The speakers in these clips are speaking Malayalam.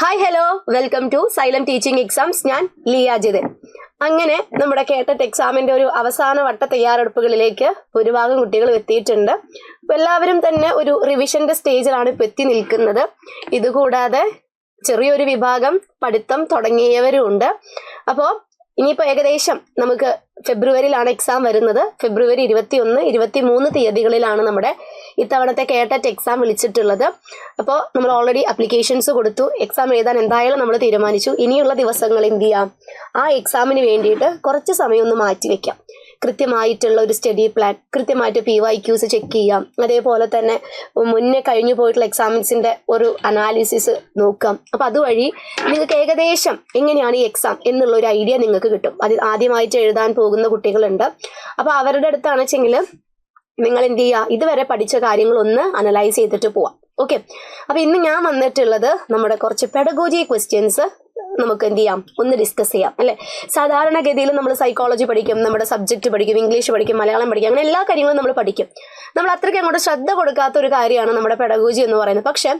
Hi hello welcome to Xylem teaching exams. ഞാൻ ലിയാജിതൻ. അങ്ങനെ നമ്മുടെ കേട്ടറ്റ് എക്സാമിന്റെ ഒരു അവസാന വട്ട തയ്യാറെടുപ്പുകളിലേക്ക് ഭൂരിഭാഗം കുട്ടികൾ എത്തിയിട്ടുണ്ട്. അപ്പോൾ എല്ലാവരും തന്നെ ഒരു റിവിഷന്റെ സ്റ്റേജിലാണ് ഇപ്പോൾ എത്തി നിൽക്കുന്നത്. ഇതുകൂടാതെ ചെറിയൊരു വിഭാഗം പഠിത്തം തുടങ്ങിയവരും ഉണ്ട്. അപ്പോൾ ഇനിയിപ്പോൾ ഏകദേശം നമുക്ക് ഫെബ്രുവരിയിലാണ് എക്സാം വരുന്നത്. ഫെബ്രുവരി 21, 23 തീയതികളിലാണ് നമ്മുടെ ഇത്തവണത്തെ കേട്ടറ്റ് എക്സാം വിളിച്ചിട്ടുള്ളത്. അപ്പോൾ നമ്മൾ ഓൾറെഡി അപ്ലിക്കേഷൻസ് കൊടുത്തു. എക്സാം എഴുതാൻ എന്തായാലും നമ്മൾ തീരുമാനിച്ചു. ഇനിയുള്ള ദിവസങ്ങൾ എന്ത് ചെയ്യാം, ആ എക്സാമിന് വേണ്ടിയിട്ട് കുറച്ച് സമയം ഒന്ന് മാറ്റി വെക്കാം. കൃത്യമായിട്ടുള്ള ഒരു സ്റ്റഡി പ്ലാൻ, കൃത്യമായിട്ട് PYQs ചെക്ക് ചെയ്യാം. അതേപോലെ തന്നെ മുന്നേ കഴിഞ്ഞു പോയിട്ടുള്ള എക്സാമിൻസിൻ്റെ ഒരു അനാലിസിസ് നോക്കാം. അപ്പോൾ അതുവഴി നിങ്ങൾക്ക് ഏകദേശം എങ്ങനെയാണ് ഈ എക്സാം എന്നുള്ള ഒരു ഐഡിയ നിങ്ങൾക്ക് കിട്ടും. അത് ആദ്യമായിട്ട് എഴുതാൻ പോകുന്ന കുട്ടികളുണ്ട്. അപ്പോൾ അവരുടെ അടുത്താണ് വെച്ചെങ്കിൽ നിങ്ങൾ എന്ത് ചെയ്യുക, ഇതുവരെ പഠിച്ച കാര്യങ്ങളൊന്ന് അനലൈസ് ചെയ്തിട്ട് പോവാം. ഓക്കെ. അപ്പോൾ ഇന്ന് ഞാൻ വന്നിട്ടുള്ളത് നമ്മുടെ കുറച്ച് പെഡഗോജി ക്വസ്റ്റ്യൻസ് നമുക്ക് എന്ത് ചെയ്യാം, ഒന്ന് ഡിസ്കസ് ചെയ്യാം അല്ലേ. സാധാരണഗതിയിൽ നമ്മൾ സൈക്കോളജി പഠിക്കും, നമ്മുടെ സബ്ജക്റ്റ് പഠിക്കും, ഇംഗ്ലീഷ് പഠിക്കും, മലയാളം പഠിക്കും, അങ്ങനെ എല്ലാ കാര്യങ്ങളും നമ്മൾ പഠിക്കും. നമ്മൾ അത്രയ്ക്ക് അങ്ങോട്ട് ശ്രദ്ധ കൊടുക്കാത്ത ഒരു കാര്യമാണ് നമ്മുടെ പെഡഗോജി എന്ന് പറയുന്നത്. പക്ഷെ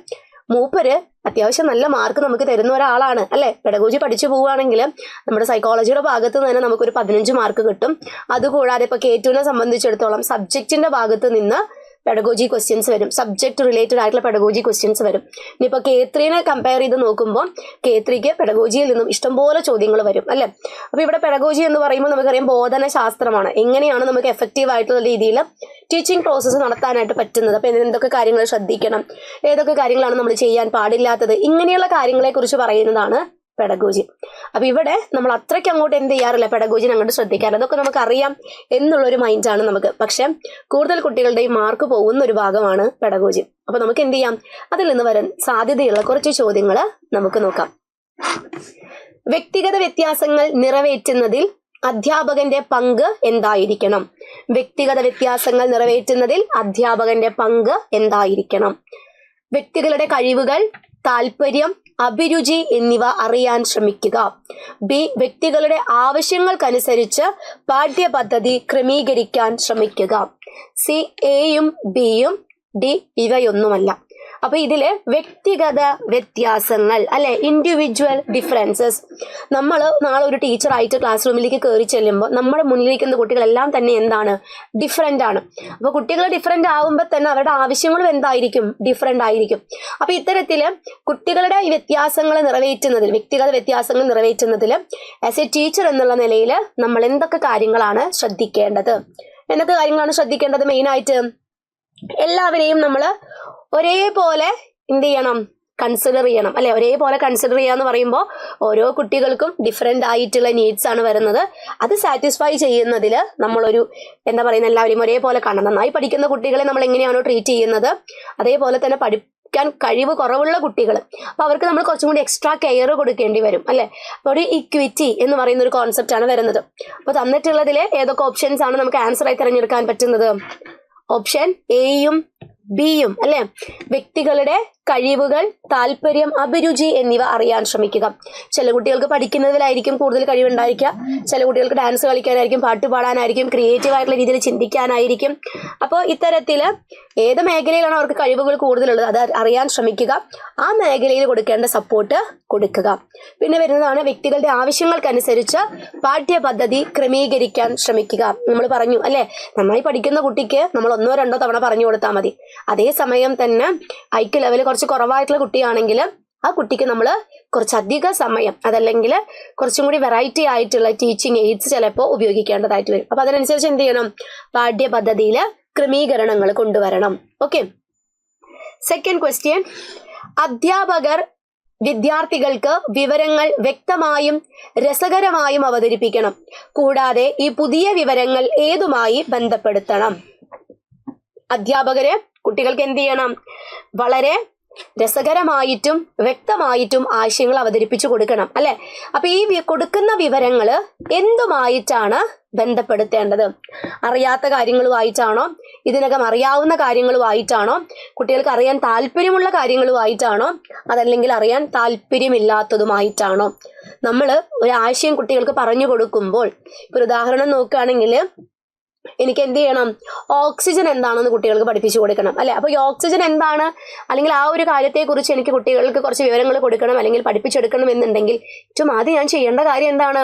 മൂപ്പര് അത്യാവശ്യം നല്ല മാർക്ക് നമുക്ക് തരുന്ന ഒരാളാണ് അല്ലേ. പെഡഗോജി പഠിച്ചു പോവുകയാണെങ്കിൽ നമ്മുടെ സൈക്കോളജിയുടെ ഭാഗത്ത് നിന്ന് തന്നെ നമുക്കൊരു 15 മാർക്ക് കിട്ടും. അതുകൂടാതെ ഇപ്പോൾ K2 സംബന്ധിച്ചിടത്തോളം സബ്ജക്റ്റിന്റെ ഭാഗത്ത് നിന്ന് പെഡഗോജി ക്വസ്റ്റ്യൻസ് വരും, സബ്ജക്ട് റിലേറ്റഡ് ആയിട്ടുള്ള പെഡഗോജി ക്വസ്റ്റ്യൻസ് വരും. ഇനിയിപ്പോൾ K3 കമ്പയർ ചെയ്ത് നോക്കുമ്പോൾ K3 പെഡഗോജിയിൽ നിന്നും ഇഷ്ടംപോലെ ചോദ്യങ്ങൾ വരും അല്ലേ. അപ്പോൾ ഇവിടെ പെഡഗോജി എന്ന് പറയുമ്പോൾ നമുക്കറിയാം ബോധന ശാസ്ത്രമാണ്. എങ്ങനെയാണ് നമുക്ക് എഫക്റ്റീവ് ആയിട്ടുള്ള രീതിയിൽ ടീച്ചിങ് പ്രോസസ്സ് നടത്താനായിട്ട് പറ്റുന്നത്, അപ്പോൾ എന്തൊക്കെ കാര്യങ്ങൾ ശ്രദ്ധിക്കണം, ഏതൊക്കെ കാര്യങ്ങളാണ് നമ്മൾ ചെയ്യാൻ പാടില്ലാത്തത്, ഇങ്ങനെയുള്ള കാര്യങ്ങളെക്കുറിച്ച് പറയുന്നതാണ് പെഡഗോജി. അപ്പോൾ ഇവിടെ നമ്മൾ അത്രയ്ക്ക് അങ്ങോട്ട് എന്ത് ചെയ്യാറില്ല, പെഡഗോജിനെ അങ്ങോട്ട് ശ്രദ്ധിക്കാറില്ല. അതൊക്കെ നമുക്ക് അറിയാം എന്നുള്ളൊരു മൈൻഡാണ് നമുക്ക്. പക്ഷെ കൂടുതൽ കുട്ടികളുടെയും മാർക്ക് പോകുന്ന ഒരു ഭാഗമാണ് പെഡഗോജി. അപ്പോൾ നമുക്ക് എന്ത് ചെയ്യാം, അതിൽ നിന്ന് വരാൻ സാധ്യതയുള്ള കുറച്ച് ചോദ്യങ്ങൾ നമുക്ക് നോക്കാം. വ്യക്തിഗത വ്യത്യാസങ്ങൾ നിറവേറ്റുന്നതിൽ അധ്യാപകന്റെ പങ്ക് എന്തായിരിക്കണം? വ്യക്തിഗത വ്യത്യാസങ്ങൾ നിറവേറ്റുന്നതിൽ അധ്യാപകന്റെ പങ്ക് എന്തായിരിക്കണം? വ്യക്തികളുടെ കഴിവുകൾ, താല്പര്യം, അഭിരുചി എന്നിവ അറിയാൻ ശ്രമിക്കുക. ബി, വ്യക്തികളുടെ ആവശ്യങ്ങൾക്കനുസരിച്ച് പാഠ്യപദ്ധതി ക്രമീകരിക്കാൻ ശ്രമിക്കുക. സി, എയും ബിയും, ഡി ഇവയൊന്നുമല്ല. അപ്പൊ ഇതില് വ്യക്തിഗത വ്യത്യാസങ്ങൾ അല്ലെ, ഇൻഡിവിജ്വൽ ഡിഫറൻസസ്. നമ്മൾ നാളെ ഒരു ടീച്ചറായിട്ട് ക്ലാസ് റൂമിലേക്ക് കയറി ചെല്ലുമ്പോൾ നമ്മുടെ മുന്നിലിരിക്കുന്ന കുട്ടികളെല്ലാം തന്നെ എന്താണ്, ഡിഫറെന്റ് ആണ്. അപ്പൊ കുട്ടികൾ ഡിഫറെന്റ് ആവുമ്പോൾ തന്നെ അവരുടെ ആവശ്യങ്ങളും എന്തായിരിക്കും, ഡിഫറെന്റ് ആയിരിക്കും. അപ്പൊ ഇത്തരത്തില് കുട്ടികളുടെ ഈ വ്യത്യാസങ്ങൾ നിറവേറ്റുന്നതിൽ, വ്യക്തിഗത വ്യത്യാസങ്ങൾ നിറവേറ്റുന്നതിൽ ആസ് എ ടീച്ചർ എന്നുള്ള നിലയിൽ നമ്മൾ എന്തൊക്കെ കാര്യങ്ങളാണ് ശ്രദ്ധിക്കേണ്ടത്? എന്തൊക്കെ കാര്യങ്ങളാണ് ശ്രദ്ധിക്കേണ്ടത്? മെയിനായിട്ട് എല്ലാവരെയും നമ്മൾ ഒരേപോലെ എന്ത് ചെയ്യണം, കൺസിഡർ ചെയ്യണം അല്ലെ. ഒരേപോലെ കൺസിഡർ ചെയ്യുക എന്ന് പറയുമ്പോൾ ഓരോ കുട്ടികൾക്കും ഡിഫറെൻ്റ് ആയിട്ടുള്ള നീഡ്സ് ആണ് വരുന്നത്. അത് സാറ്റിസ്ഫൈ ചെയ്യുന്നതിൽ നമ്മളൊരു എന്താ പറയുന്നത്, എല്ലാവരെയും ഒരേപോലെ കാണണം. നന്നായി പഠിക്കുന്ന കുട്ടികളെ നമ്മൾ എങ്ങനെയാണോ ട്രീറ്റ് ചെയ്യുന്നത്, അതേപോലെ തന്നെ പഠിക്കാൻ കഴിവ് കുറവുള്ള കുട്ടികൾ, അപ്പോൾ അവർക്ക് നമ്മൾ കുറച്ചും കൂടി എക്സ്ട്രാ കെയർ കൊടുക്കേണ്ടി വരും അല്ലേ. അപ്പോൾ ഒരു ഇക്വിറ്റി എന്ന് പറയുന്ന ഒരു കോൺസെപ്റ്റ് ആണ് വരുന്നത്. അപ്പോൾ തന്നിട്ടുള്ളതിൽ ഏതൊക്കെ ഓപ്ഷൻസ് ആണ് നമുക്ക് ആൻസറായി തിരഞ്ഞെടുക്കാൻ പറ്റുന്നത്? ഓപ്ഷൻ എയും ബിയും അല്ലെ. വ്യക്തികളുടെ കഴിവുകൾ, താല്പര്യം, അഭിരുചി എന്നിവ അറിയാൻ ശ്രമിക്കുക. ചില കുട്ടികൾക്ക് പഠിക്കുന്നതിലായിരിക്കും കൂടുതൽ കഴിവുണ്ടായിരിക്കുക, ചില കുട്ടികൾക്ക് ഡാൻസ് കളിക്കാനായിരിക്കും, പാട്ട് പാടാനായിരിക്കും, ക്രിയേറ്റീവ് ആയിട്ടുള്ള രീതിയിൽ ചിന്തിക്കാനായിരിക്കും. അപ്പോൾ ഇത്തരത്തിൽ ഏത് മേഖലയിലാണ് അവർക്ക് കഴിവുകൾ കൂടുതലുള്ളത് അത് അറിയാൻ ശ്രമിക്കുക. ആ മേഖലയിൽ കൊടുക്കേണ്ട സപ്പോർട്ട് കൊടുക്കുക. പിന്നെ വരുന്നതാണ് വ്യക്തികളുടെ ആവശ്യങ്ങൾക്കനുസരിച്ച് പാഠ്യപദ്ധതി ക്രമീകരിക്കാൻ ശ്രമിക്കുക. നമ്മൾ പറഞ്ഞു അല്ലെ, നന്നായി പഠിക്കുന്ന കുട്ടിക്ക് നമ്മൾ 1-2 തവണ പറഞ്ഞു കൊടുത്താൽ മതി. അതേസമയം തന്നെ ഐക്യ ലെവൽ കുറച്ച് കുറവായിട്ടുള്ള കുട്ടിയാണെങ്കിൽ ആ കുട്ടിക്ക് നമ്മൾ കുറച്ചധിക സമയം, അതല്ലെങ്കിൽ കുറച്ചും കൂടി വെറൈറ്റി ആയിട്ടുള്ള ടീച്ചിങ് എയ്ഡ്സ് ചിലപ്പോൾ ഉപയോഗിക്കേണ്ടതായിട്ട് വരും. അപ്പൊ അതിനനുസരിച്ച് എന്ത് ചെയ്യണം, പാഠ്യപദ്ധതിയിൽ ക്രമീകരണങ്ങൾ കൊണ്ടുവരണം. ഓക്കെ. സെക്കൻഡ് ക്വസ്റ്റ്യൻ, അധ്യാപകർ വിദ്യാർത്ഥികൾക്ക് വിവരങ്ങൾ വ്യക്തമായും രസകരമായും അവതരിപ്പിക്കണം. കൂടാതെ ഈ പുതിയ വിവരങ്ങൾ ഏതുമായി ബന്ധപ്പെടുത്തണം? അധ്യാപകര് കുട്ടികൾക്ക് എന്ത് ചെയ്യണം, വളരെ രസകരമായിട്ടും വ്യക്തമായിട്ടും ആശയങ്ങൾ അവതരിപ്പിച്ചു കൊടുക്കണം അല്ലെ. അപ്പൊ ഈ കൊടുക്കുന്ന വിവരങ്ങൾ എന്തുമായിട്ടാണ് ബന്ധപ്പെടുത്തേണ്ടത്? അറിയാത്ത കാര്യങ്ങളുമായിട്ടാണോ, ഇതിനകം അറിയാവുന്ന കാര്യങ്ങളുമായിട്ടാണോ, കുട്ടികൾക്ക് അറിയാൻ താല്പര്യമുള്ള കാര്യങ്ങളുമായിട്ടാണോ, അതല്ലെങ്കിൽ അറിയാൻ താല്പര്യമില്ലാത്തതുമായിട്ടാണോ? നമ്മൾ ഒരു ആശയം കുട്ടികൾക്ക് പറഞ്ഞു കൊടുക്കുമ്പോൾ, ഒരു ഉദാഹരണം നോക്കുകയാണെങ്കിൽ എനിക്ക് എന്ത് ചെയ്യണം, ഓക്സിജൻ എന്താണെന്ന് കുട്ടികൾക്ക് പഠിപ്പിച്ചു കൊടുക്കണം അല്ലെ. അപ്പൊ ഈ ഓക്സിജൻ എന്താണ്, അല്ലെങ്കിൽ ആ ഒരു കാര്യത്തെക്കുറിച്ച് എനിക്ക് കുട്ടികൾക്ക് കുറച്ച് വിവരങ്ങൾ കൊടുക്കണം അല്ലെങ്കിൽ പഠിപ്പിച്ചെടുക്കണം എന്നുണ്ടെങ്കിൽ ഏറ്റവും ആദ്യം ഞാൻ ചെയ്യേണ്ട കാര്യം എന്താണ്,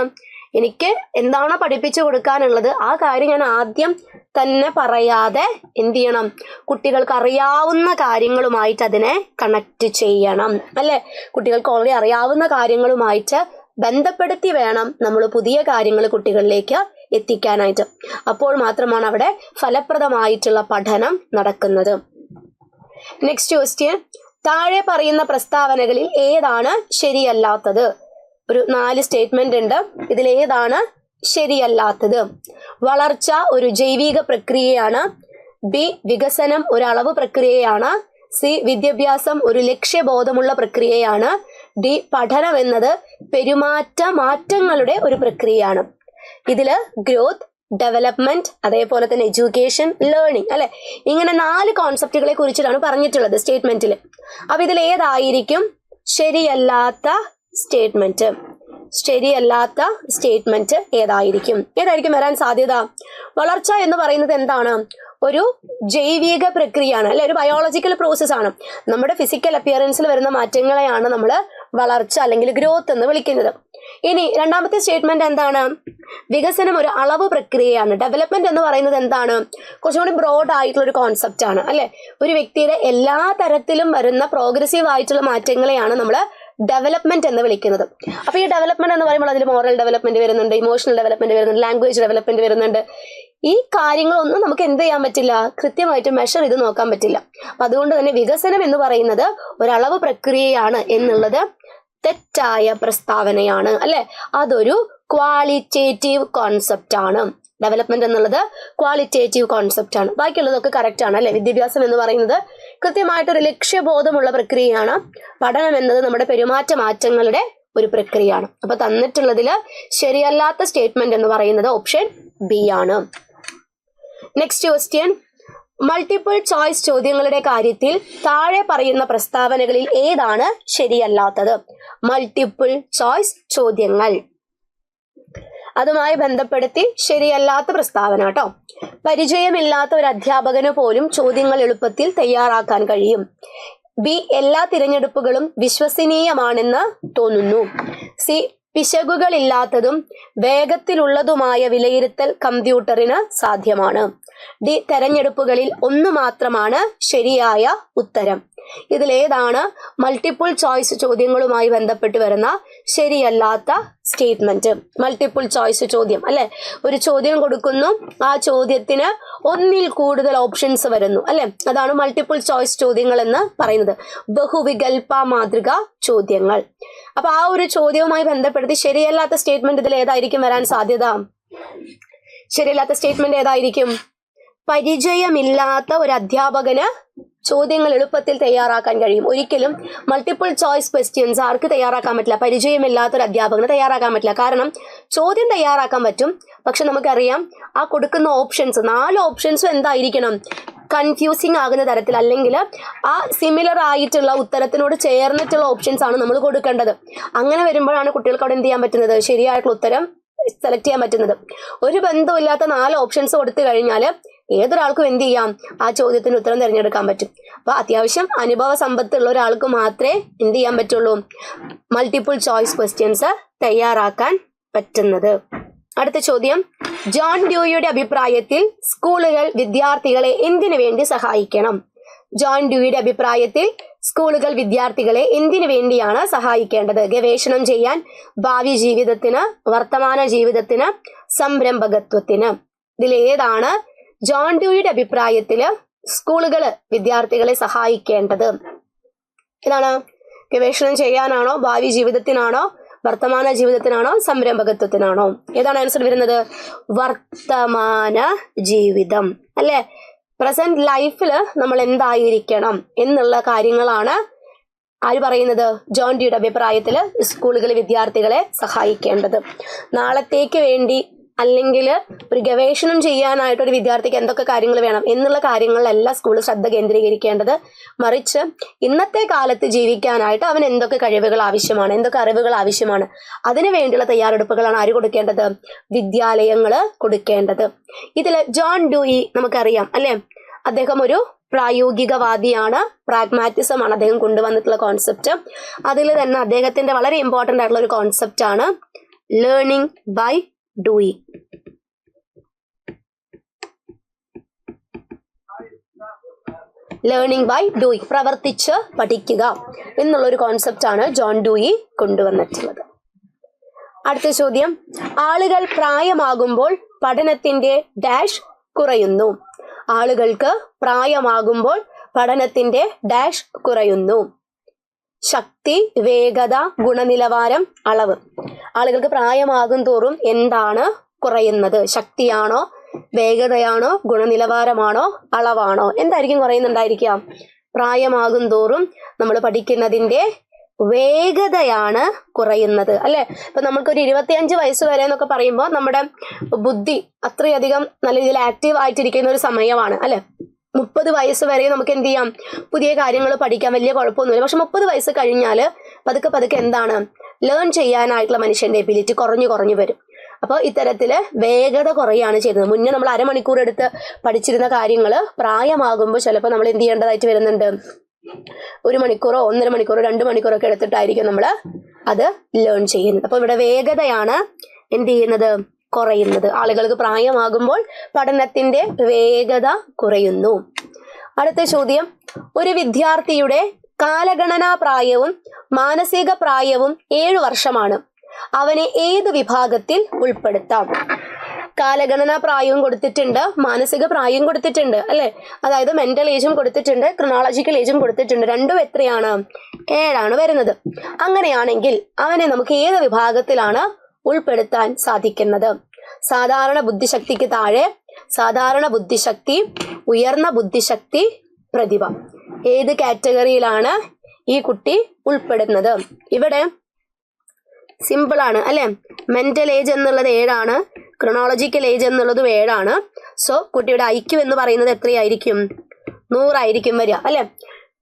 എനിക്ക് എന്താണോ പഠിപ്പിച്ചു കൊടുക്കാനുള്ളത് ആ കാര്യം ഞാൻ ആദ്യം തന്നെ പറയാതെ എന്ത് ചെയ്യണം, കുട്ടികൾക്ക് അറിയാവുന്ന കാര്യങ്ങളുമായിട്ട് അതിനെ കണക്ട് ചെയ്യണം അല്ലെ. കുട്ടികൾക്ക് ഓൾറെഡി അറിയാവുന്ന കാര്യങ്ങളുമായിട്ട് ബന്ധപ്പെടുത്തി വേണം നമ്മൾ പുതിയ കാര്യങ്ങൾ കുട്ടികളിലേക്ക് എത്തിക്കാനായിട്ട്. അപ്പോൾ മാത്രമാണ് അവിടെ ഫലപ്രദമായിട്ടുള്ള പഠനം നടക്കുന്നത്. നെക്സ്റ്റ് ക്വസ്റ്റ്യൻ, താഴെ പറയുന്ന പ്രസ്താവനകളിൽ ഏതാണ് ശരിയല്ലാത്തത്? ഒരു 4 സ്റ്റേറ്റ്മെന്റ് ഉണ്ട്. ഇതിലേതാണ് ശരിയല്ലാത്തത്? വളർച്ച ഒരു ജൈവിക പ്രക്രിയയാണ്. ബി, വികസനം ഒരു അളവ് പ്രക്രിയയാണ്. സി, വിദ്യാഭ്യാസം ഒരു ലക്ഷ്യബോധമുള്ള പ്രക്രിയയാണ്. ഡി, പഠനം എന്നത് മാറ്റങ്ങളുടെ ഒരു പ്രക്രിയയാണ്. ഇതില് ഗ്രോത്ത്, ഡെവലപ്മെന്റ്, അതേപോലെ തന്നെ എഡ്യൂക്കേഷൻ, ലേണിംഗ് അല്ലെ, ഇങ്ങനെ 4 കോൺസെപ്റ്റുകളെ കുറിച്ചിട്ടാണ് പറഞ്ഞിട്ടുള്ളത് സ്റ്റേറ്റ്മെന്റിൽ. അപ്പൊ ഇതിൽ ഏതായിരിക്കും ശരിയല്ലാത്ത സ്റ്റേറ്റ്മെന്റ്? ശരിയല്ലാത്ത സ്റ്റേറ്റ്മെന്റ് ഏതായിരിക്കും വരാൻ സാധ്യത? വളർച്ച എന്ന് പറയുന്നത് എന്താണ്? ഒരു ജൈവിക പ്രക്രിയയാണ് അല്ലെ, ഒരു ബയോളജിക്കൽ പ്രോസസ് ആണ്. നമ്മുടെ ഫിസിക്കൽ അപ്പിയറൻസിൽ വരുന്ന മാറ്റങ്ങളെയാണ് നമ്മൾ വളർച്ച അല്ലെങ്കിൽ ഗ്രോത്ത് എന്ന് വിളിക്കുന്നത്. ഇനി രണ്ടാമത്തെ സ്റ്റേറ്റ്മെന്റ് എന്താണ്? വികസനം ഒരു അളവ് പ്രക്രിയയാണ്. ഡെവലപ്മെന്റ് എന്ന് പറയുന്നത് എന്താണ്? കുറച്ചും കൂടി ബ്രോഡ് ആയിട്ടുള്ള ഒരു കോൺസെപ്റ്റ് ആണ് അല്ലെ. ഒരു വ്യക്തിയുടെ എല്ലാ തരത്തിലും വരുന്ന പ്രോഗ്രസീവ് ആയിട്ടുള്ള മാറ്റങ്ങളെയാണ് നമ്മൾ ഡെവലപ്മെന്റ് എന്ന് വിളിക്കുന്നത്. അപ്പൊ ഈ ഡെവലപ്മെന്റ് എന്ന് പറയുമ്പോൾ അതിൽ മോറൽ ഡെവലപ്മെന്റ് വരുന്നുണ്ട്, ഇമോഷണൽ ഡെവലപ്മെന്റ് വരുന്നുണ്ട്, ലാംഗ്വേജ് ഡെവലപ്മെന്റ് വരുന്നുണ്ട്. ഈ കാര്യങ്ങളൊന്നും നമുക്ക് എന്ത് ചെയ്യാൻ പറ്റില്ല, കൃത്യമായിട്ട് മെഷർ ചെയ്ത് നോക്കാൻ പറ്റില്ല. അപ്പൊ അതുകൊണ്ട് തന്നെ വികസനം എന്ന് പറയുന്നത് ഒരളവ് പ്രക്രിയയാണ് എന്നുള്ളത് തെറ്റായ പ്രസ്താവനയാണ് അല്ലെ. അതൊരു ക്വാളിറ്റേറ്റീവ് കോൺസെപ്റ്റ് ആണ്. ഡെവലപ്മെന്റ് എന്നുള്ളത് ക്വാളിറ്റേറ്റീവ് കോൺസെപ്റ്റ് ആണ്. ബാക്കിയുള്ളതൊക്കെ കറക്റ്റ് ആണ് അല്ലെ. വിദ്യാഭ്യാസം എന്ന് പറയുന്നത് കൃത്യമായിട്ടൊരു ലക്ഷ്യബോധമുള്ള പ്രക്രിയയാണ്. പഠനം എന്നത് നമ്മുടെ മാറ്റങ്ങളുടെ ഒരു പ്രക്രിയയാണ്. അപ്പൊ തന്നിട്ടുള്ളതില് ശരിയല്ലാത്ത സ്റ്റേറ്റ്മെന്റ് എന്ന് പറയുന്നത് ഓപ്ഷൻ ബി ആണ്. നെക്സ്റ്റ് ക്വസ്റ്റ്യൻ, മൾട്ടിപ്പിൾ ചോയ്സ് ചോദ്യങ്ങളുടെ കാര്യത്തിൽ താഴെ പറയുന്ന പ്രസ്താവനകളിൽ ഏതാണ് ശരിയല്ലാത്തത്? മൾട്ടിപ്പിൾ ചോയ്സ് ചോദ്യങ്ങൾ, അതുമായി ബന്ധപ്പെടുത്തി ശരിയല്ലാത്ത പ്രസ്താവന കേട്ടോ. പരിചയമില്ലാത്ത ഒരു അധ്യാപകന് പോലും ചോദ്യങ്ങൾ എളുപ്പത്തിൽ തയ്യാറാക്കാൻ കഴിയും. ബി, എല്ലാ തിരഞ്ഞെടുപ്പുകളും വിശ്വസനീയമാണെന്ന് തോന്നുന്നു. സി, പിശകുകളില്ലാത്തതും വേഗത്തിലുള്ളതുമായ വിലയിരുത്തൽ കമ്പ്യൂട്ടറിന് സാധ്യമാണ്. ഡി, തെരഞ്ഞെടുപ്പുകളിൽ 1 മാത്രമാണ് ശരിയായ ഉത്തരം. ഇതിലേതാണ് മൾട്ടിപ്പിൾ ചോയ്സ് ചോദ്യങ്ങളുമായി ബന്ധപ്പെട്ട് വരുന്ന ശരിയല്ലാത്ത സ്റ്റേറ്റ്മെന്റ്? മൾട്ടിപ്പിൾ ചോയ്സ് ചോദ്യം അല്ലെ, ഒരു ചോദ്യം കൊടുക്കുന്നു, ആ ചോദ്യത്തിന് 1ൽ കൂടുതൽ ഓപ്ഷൻസ് വരുന്നു അല്ലെ, അതാണ് മൾട്ടിപ്പിൾ ചോയ്സ് ചോദ്യങ്ങൾ എന്ന് പറയുന്നത്. ബഹുവികൽപ മാതൃക ചോദ്യങ്ങൾ. അപ്പൊ ആ ഒരു ചോദ്യവുമായി ബന്ധപ്പെടുത്തി ശരിയല്ലാത്ത സ്റ്റേറ്റ്മെന്റ് ഇതിൽ ഏതായിരിക്കും വരാൻ സാധ്യത? ശരിയല്ലാത്ത സ്റ്റേറ്റ്മെന്റ് ഏതായിരിക്കും? പരിചയമില്ലാത്ത ഒരു അധ്യാപകന് ചോദ്യങ്ങൾ എളുപ്പത്തിൽ തയ്യാറാക്കാൻ കഴിയും. ഒരിക്കലും മൾട്ടിപ്പിൾ ചോയ്സ് ക്വസ്റ്റ്യൻസ് ആർക്ക് തയ്യാറാക്കാൻ പറ്റില്ല? പരിചയമില്ലാത്ത ഒരു അധ്യാപകന് തയ്യാറാക്കാൻ പറ്റില്ല. കാരണം ചോദ്യം തയ്യാറാക്കാൻ പറ്റും, പക്ഷെ നമുക്കറിയാം ആ കൊടുക്കുന്ന ഓപ്ഷൻസ് 4 ഓപ്ഷൻസും എന്തായിരിക്കണം? കൺഫ്യൂസിങ് ആകുന്ന തരത്തിൽ, അല്ലെങ്കിൽ ആ സിമിലർ ആയിട്ടുള്ള ഉത്തരത്തിനോട് ചേർന്നിട്ടുള്ള ഓപ്ഷൻസ് ആണ് നമ്മൾ കൊടുക്കേണ്ടത്. അങ്ങനെ വരുമ്പോഴാണ് കുട്ടികൾക്ക് അവിടെ എന്ത് ചെയ്യാൻ പറ്റുന്നത്? ശരിയായിട്ടുള്ള ഉത്തരം സെലക്ട് ചെയ്യാൻ പറ്റുന്നത്. ഒരു ബന്ധമില്ലാത്ത 4 ഓപ്ഷൻസ് കൊടുത്തു കഴിഞ്ഞാൽ ഏതൊരാൾക്കും എന്ത് ചെയ്യാം? ആ ചോദ്യത്തിന് ഉത്തരം തിരഞ്ഞെടുക്കാൻ പറ്റും. അപ്പൊ അത്യാവശ്യം അനുഭവ സമ്പത്തുള്ള ഒരാൾക്ക് മാത്രമേ എന്ത് ചെയ്യാൻ പറ്റുള്ളൂ? മൾട്ടിപ്പിൾ ചോയ്സ് ക്വസ്റ്റ്യൻസ് തയ്യാറാക്കാൻ പറ്റുന്നത്. അടുത്ത ചോദ്യം, ജോൺ ഡ്യൂയിയുടെ അഭിപ്രായത്തിൽ സ്കൂളുകൾ വിദ്യാർത്ഥികളെ എന്തിനു വേണ്ടി സഹായിക്കണം? ജോൺ ഡ്യൂയിയുടെ അഭിപ്രായത്തിൽ സ്കൂളുകൾ വിദ്യാർത്ഥികളെ എന്തിനു വേണ്ടിയാണ് സഹായിക്കേണ്ടത്? ഗവേഷണം ചെയ്യാൻ, ഭാവി ജീവിതത്തിന്, വർത്തമാന ജീവിതത്തിന്, സംരംഭകത്വത്തിന്. ഇതിലേതാണ് ജോൺ ഡ്യൂയിയുടെ അഭിപ്രായത്തില് സ്കൂളുകൾ വിദ്യാർത്ഥികളെ സഹായിക്കേണ്ടത്? ഇതാണ് ഗവേഷണം ചെയ്യാനാണോ, ഭാവി ജീവിതത്തിനാണോ, വർത്തമാന ജീവിതത്തിനാണോ, സംരംഭകത്വത്തിനാണോ? ഏതാണ് ആൻസർ വരുന്നത്? വർത്തമാന ജീവിതം അല്ലെ. പ്രസന്റ് ലൈഫിൽ നമ്മൾ എന്തായിരിക്കണം എന്നുള്ള കാര്യങ്ങളാണ് ആര് പറയുന്നത്? ജോൺ ഡ്യൂയുടെ അഭിപ്രായത്തിൽ സ്കൂളുകൾ വിദ്യാർത്ഥികളെ സഹായിക്കേണ്ടത്. നാളത്തേക്ക് വേണ്ടി അല്ലെങ്കിൽ ഒരു ഗവേഷണം ചെയ്യാനായിട്ട് ഒരു വിദ്യാർത്ഥിക്ക് എന്തൊക്കെ കാര്യങ്ങൾ വേണം എന്നുള്ള കാര്യങ്ങളിലല്ല സ്കൂൾ ശ്രദ്ധ കേന്ദ്രീകരിക്കേണ്ടത്. മറിച്ച് ഇന്നത്തെ കാലത്ത് ജീവിക്കാനായിട്ട് അവൻ എന്തൊക്കെ കഴിവുകൾ ആവശ്യമാണ്, എന്തൊക്കെ അറിവുകൾ ആവശ്യമാണ്, അതിനു വേണ്ടിയുള്ള തയ്യാറെടുപ്പുകളാണ് ആര് കൊടുക്കേണ്ടത്? വിദ്യാലയങ്ങൾ കൊടുക്കേണ്ടത്. ഇതിൽ ജോൺ ഡ്യൂയി നമുക്കറിയാം അല്ലെ, അദ്ദേഹം ഒരു പ്രായോഗികവാദിയാണ്, പ്രാഗ്മാറ്റിസം ആണ് അദ്ദേഹം കൊണ്ടുവന്നിട്ടുള്ള കോൺസെപ്റ്റ്. അതിൽ തന്നെ അദ്ദേഹത്തിന്റെ വളരെ ഇമ്പോർട്ടന്റ് ആയിട്ടുള്ള ഒരു കോൺസെപ്റ്റ് ആണ് learning by doing. Learning by doing, പ്രവർത്തിച്ച് പഠിക്കുക എന്നുള്ളൊരു കോൺസെപ്റ്റ് ആണ് ജോൺ ഡ്യൂയി കൊണ്ടുവന്നിട്ടുള്ളത്. അടുത്ത ചോദ്യം, ആളുകൾ പ്രായമാകുമ്പോൾ പഠനത്തിന്റെ ഡാഷ് കുറയുന്നു. ആളുകൾക്ക് പ്രായമാകുമ്പോൾ പഠനത്തിന്റെ ഡാഷ് കുറയുന്നു. ശക്തി, വേഗത, ഗുണനിലവാരം, അളവ്. ആളുകൾക്ക് പ്രായമാകും തോറും എന്താണ് കുറയുന്നത്? ശക്തിയാണോ, വേഗതയാണോ, ഗുണനിലവാരമാണോ, അളവാണോ? എന്തായിരിക്കും കുറയുന്നുണ്ടായിരിക്കുക? പ്രായമാകും തോറും നമ്മൾ പഠിക്കുന്നതിന്റെ വേഗതയാണ് കുറയുന്നത് അല്ലെ. ഇപ്പൊ നമുക്കൊരു 25 വയസ്സ് വരെ എന്നൊക്കെ പറയുമ്പോൾ നമ്മുടെ ബുദ്ധി അത്രയധികം നല്ല രീതിയിൽ ആക്റ്റീവ് ആയിട്ടിരിക്കുന്ന ഒരു സമയമാണ് അല്ലെ. 30 വയസ്സ് വരെ നമുക്ക് എന്ത് ചെയ്യാം? പുതിയ കാര്യങ്ങൾ പഠിക്കാൻ വലിയ കുഴപ്പമൊന്നുമില്ല. പക്ഷെ 30 വയസ്സ് കഴിഞ്ഞാൽ പതുക്കെ പതുക്കെ എന്താണ്, ലേൺ ചെയ്യാനായിട്ടുള്ള മനുഷ്യന്റെ എബിലിറ്റി കുറഞ്ഞു വരും. അപ്പോൾ ഇത്തരത്തില് വേഗത കുറയാണ് ചെയ്യുന്നത്. മുന്നേ നമ്മൾ അരമണിക്കൂർ എടുത്ത് പഠിച്ചിരുന്ന കാര്യങ്ങൾ പ്രായമാകുമ്പോൾ ചിലപ്പോൾ നമ്മൾ എന്ത് ചെയ്യേണ്ടതായിട്ട് വരുന്നുണ്ട്? 1 മണിക്കൂറോ 1.5 മണിക്കൂറോ 2 മണിക്കൂറോ ഒക്കെ എടുത്തിട്ടായിരിക്കും നമ്മൾ അത് ലേൺ ചെയ്യുന്നത്. അപ്പോൾ ഇവിടെ വേഗതയാണ് എന്ത് ചെയ്യുന്നത്? കുറയുന്നത്. ആളുകൾക്ക് പ്രായമാകുമ്പോൾ പഠനത്തിന്റെ വേഗത കുറയുന്നു. അടുത്ത ചോദ്യം, ഒരു വിദ്യാർത്ഥിയുടെ കാലഗണനാ പ്രായവും മാനസിക പ്രായവും 7 വർഷമാണ്. അവനെ ഏത് വിഭാഗത്തിൽ ഉൾപ്പെടുത്താം? കാലഗണനാ പ്രായവും കൊടുത്തിട്ടുണ്ട്, മാനസിക പ്രായവും കൊടുത്തിട്ടുണ്ട് അല്ലെ. അതായത് മെന്റൽ ഏജും കൊടുത്തിട്ടുണ്ട്, ക്രോണോളജിക്കൽ ഏജും കൊടുത്തിട്ടുണ്ട്. രണ്ടും എത്രയാണ്? 7 വരുന്നത്. അങ്ങനെയാണെങ്കിൽ അവനെ നമുക്ക് ഏത് വിഭാഗത്തിലാണ് ഉൾപ്പെടുത്താൻ സാധിക്കുന്നത്? സാധാരണ ബുദ്ധിശക്തിക്ക് താഴെ, സാധാരണ ബുദ്ധിശക്തി, ഉയർന്ന ബുദ്ധിശക്തി, പ്രതിഭ. ഏത് കാറ്റഗറിയിലാണ് ഈ കുട്ടി ഉൾപ്പെടുന്നത്? ഇവിടെ സിമ്പിൾ ആണ് അല്ലെ. മെന്റൽ ഏജ് എന്നുള്ളത് 7, ക്രോണോളജിക്കൽ ഏജ് എന്നുള്ളത് 7. സോ കുട്ടിയുടെ IQ എന്ന് പറയുന്നത് എത്രയായിരിക്കും? 100 ആയിരിക്കും വരിക അല്ലെ.